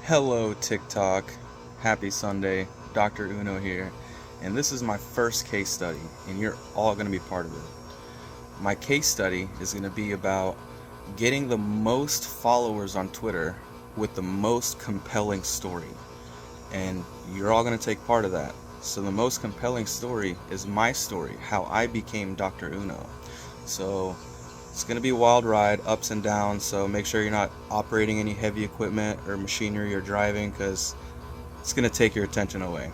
Hello, TikTok. Happy Sunday. Dr. Uno here. And this is my first case study, and you're all going to be part of it. My case study is going to be about getting the most followers on Twitter with the most compelling story. And you're all going to take part of that. So, the most compelling story is my story, how I became Dr. Uno. So, it's going to be a wild ride, ups and downs, so make sure you're not operating any heavy equipment or machinery or driving because it's going to take your attention away.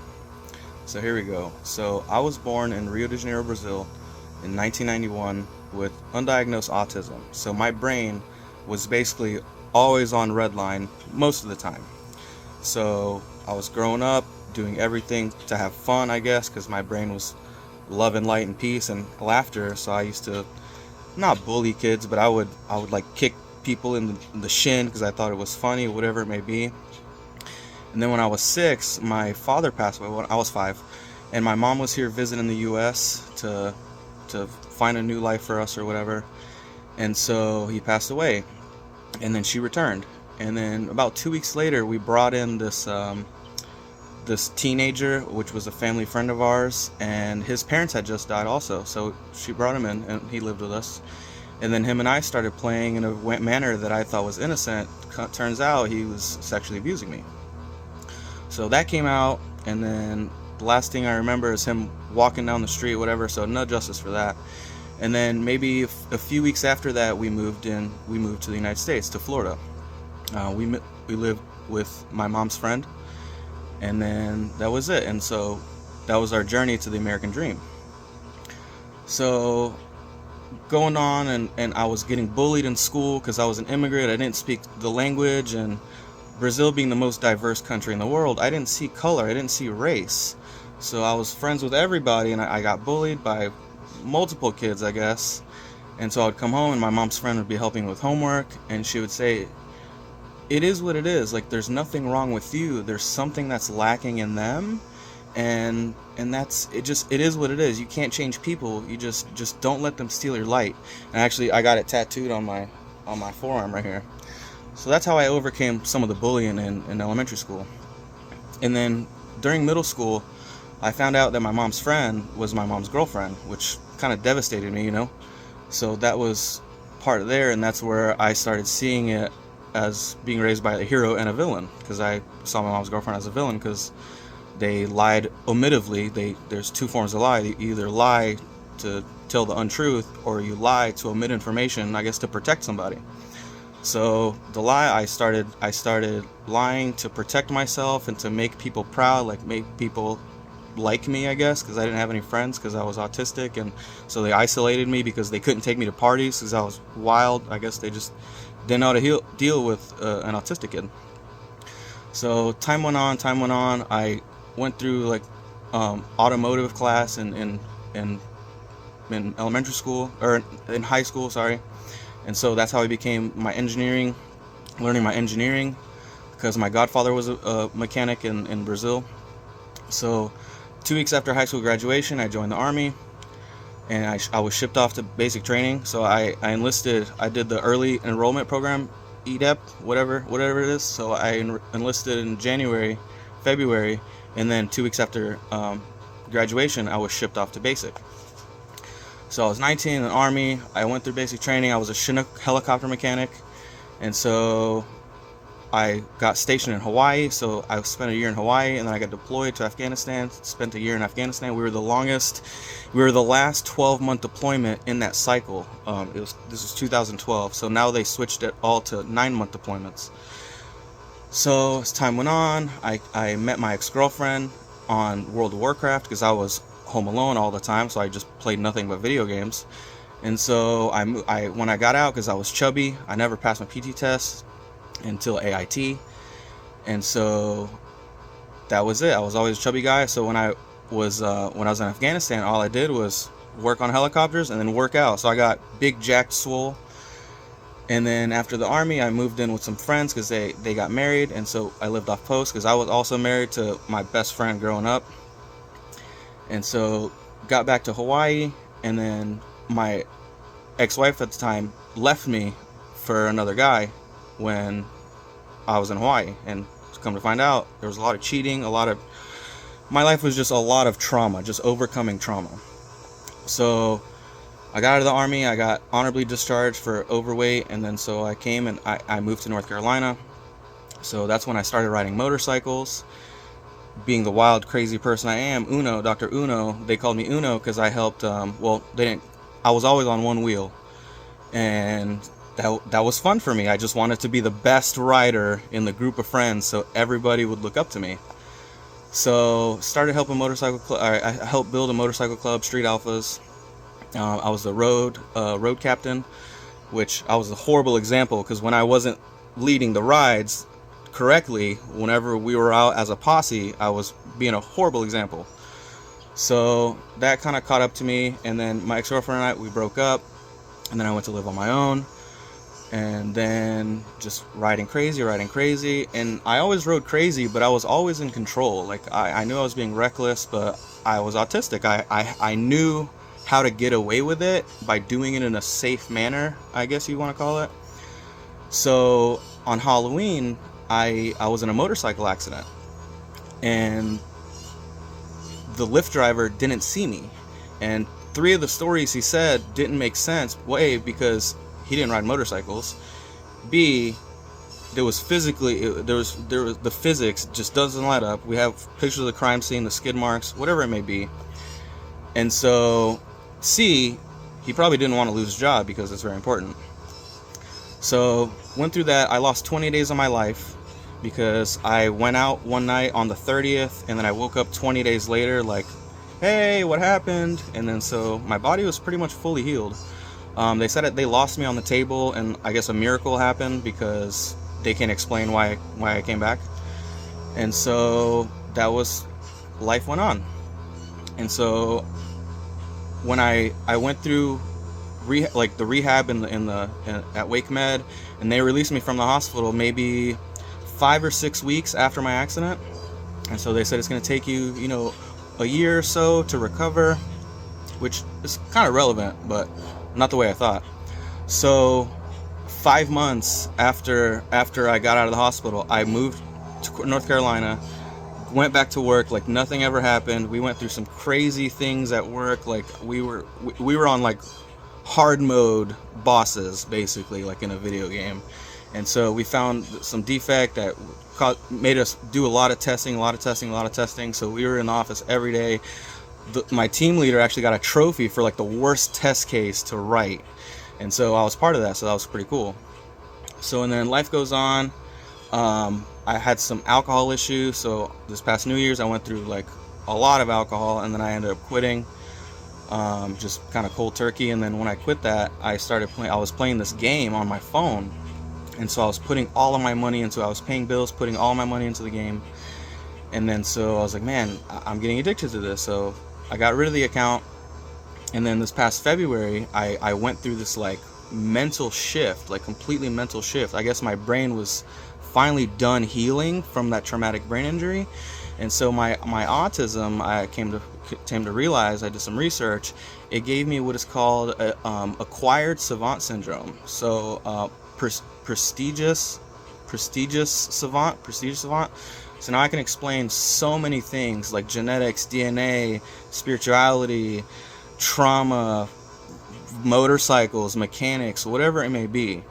So here we go. So I was born in Rio de Janeiro, Brazil in 1991 with undiagnosed autism. So my brain was basically always on red line most of the time. So I was growing up doing everything to have fun, I guess, because my brain was love and light and peace and laughter. So I used to not bully kids, but I would like kick people in the shin because I thought it was funny, whatever it may be. And then when I was 6, my father passed away when I was 5, and my mom was here visiting the U.S. to find a new life for us or whatever. And so he passed away, and then she returned. And then about 2 weeks later, we brought in this teenager, which was a family friend of ours, and his parents had just died also. So she brought him in, and he lived with us. And then him and I started playing in a manner that I thought was innocent. Turns out he was sexually abusing me. So that came out, and then the last thing I remember is him walking down the street, whatever. So no justice for that. And then maybe a few weeks after that, we moved to the United States, to Florida. We lived with my mom's friend, and then that was it. And so that was our journey to the American dream. So going on, and I was getting bullied in school because I was an immigrant. I didn't speak the language, and Brazil being the most diverse country in the world, I didn't see color, I didn't see race. So I was friends with everybody, and I got bullied by multiple kids, I guess. And so I'd come home, and my mom's friend would be helping with homework, and she would say, it is what it is. Like, there's nothing wrong with you. There's something that's lacking in them, and that's it. Just it is what it is. You can't change people. You just don't let them steal your light. And actually, I got it tattooed on my forearm right here. So that's how I overcame some of the bullying in elementary school. And then during middle school, I found out that my mom's friend was my mom's girlfriend, which kind of devastated me, you know. So that was part of there, and that's where I started seeing it as being raised by a hero and a villain, because I saw my mom's girlfriend as a villain because they lied omittively. There's two forms of lie. You either lie to tell the untruth, or you lie to omit information, I guess, to protect somebody. So the lie, I started lying to protect myself and to make people proud, like make people like me, I guess, because I didn't have any friends because I was autistic, and so they isolated me because they couldn't take me to parties because I was wild. I guess they just didn't know how to deal with an autistic kid. So time went on. I went through like automotive class in elementary school, or in high school, sorry. And so that's how I became learning my engineering, because my godfather was a mechanic in Brazil. So 2 weeks after high school graduation, I joined the Army, and I was shipped off to basic training. So I enlisted. I did the early enrollment program, EDEP, whatever it is. So I enlisted in January, February, and then 2 weeks after graduation, I was shipped off to basic. So I was 19 in the Army. I went through basic training. I was a Chinook helicopter mechanic, and so I got stationed in Hawaii. So I spent a year in Hawaii, and then I got deployed to Afghanistan. Spent a year in Afghanistan. We were the last 12-month deployment in that cycle. This was 2012. So now they switched it all to 9-month deployments. So as time went on, I met my ex-girlfriend on World of Warcraft because I was home alone all the time, so I just played nothing but video games. And so when I got out, because I was chubby, I never passed my PT test until AIT, and so that was it. I was always a chubby guy. So when I was in Afghanistan, all I did was work on helicopters and then work out. So I got big, jacked, swole. And then after the Army, I moved in with some friends because they got married, and so I lived off post because I was also married to my best friend growing up. And so got back to Hawaii, and then my ex-wife at the time left me for another guy when I was in Hawaii, and come to find out, there was a lot of cheating, my life was just a lot of trauma, just overcoming trauma. So I got out of the Army, I got honorably discharged for overweight, and then so I came and I moved to North Carolina. So that's when I started riding motorcycles. Being the wild, crazy person I am, Uno, Dr. Uno, they called me Uno because I helped, I was always on one wheel. And that was fun for me. I just wanted to be the best rider in the group of friends so everybody would look up to me. So started helping I helped build a motorcycle club, Street Alphas. I was the road captain, which I was a horrible example because when I wasn't leading the rides correctly, whenever we were out as a posse, I was being a horrible example. So that kind of caught up to me, and then my ex-girlfriend and I, we broke up, and then I went to live on my own, and then just riding crazy, and I always rode crazy, but I was always in control. Like I knew I was being reckless, but I was autistic. I knew how to get away with it by doing it in a safe manner, I guess you want to call it. So on Halloween, I was in a motorcycle accident, and the Lyft driver didn't see me, and 3 of the stories he said didn't make sense. A, because he didn't ride motorcycles. B, there was the physics just doesn't light up. We have pictures of the crime scene, the skid marks, whatever it may be. And so C, he probably didn't want to lose his job because it's very important. So went through that. I lost 20 days of my life because I went out one night on the 30th, and then I woke up 20 days later like, hey, what happened? And then so my body was pretty much fully healed. They said that they lost me on the table, and I guess a miracle happened because they can't explain why I came back. And so that was, life went on. And so when I went through the rehab at Wake Med, and they released me from the hospital maybe 5 or 6 weeks after my accident. And so they said it's going to take you, a year or so to recover, which is kind of relevant, but not the way I thought. So 5 months after I got out of the hospital, I moved to North Carolina, went back to work like nothing ever happened. We went through some crazy things at work. Like we were on like hard mode bosses, basically, like in a video game. And so we found some defect that made us do a lot of testing. So we were in the office every day. My team leader actually got a trophy for like the worst test case to write. And so I was part of that, so that was pretty cool. So, and then life goes on. I had some alcohol issues, so this past New Year's I went through like a lot of alcohol, and then I ended up quitting, just kind of cold turkey. And then when I quit that, I was playing this game on my phone, and so I was putting all of my money into, I was paying bills, putting all my money into the game. And then so I was like, man, I'm getting addicted to this. So I got rid of the account. And then this past February, I went through this like mental shift, like completely mental shift. I guess my brain was finally done healing from that traumatic brain injury. And so my autism, I came to realize, I did some research, it gave me what is called acquired savant syndrome. So prestigious savant. So now I can explain so many things like genetics, DNA, spirituality, trauma, motorcycles, mechanics, whatever it may be.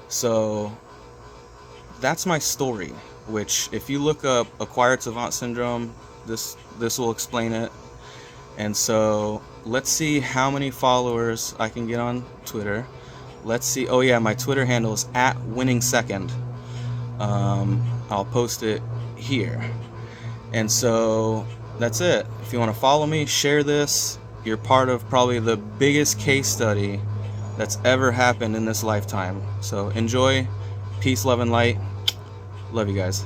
So that's my story, which if you look up acquired savant syndrome, this will explain it. And so let's see how many followers I can get on Twitter. Let's see. Oh yeah, my Twitter handle is @winningsecond. I'll post it here. And so that's it. If you want to follow me, share this. You're part of probably the biggest case study that's ever happened in this lifetime. So enjoy. Peace, love, and light. Love you guys.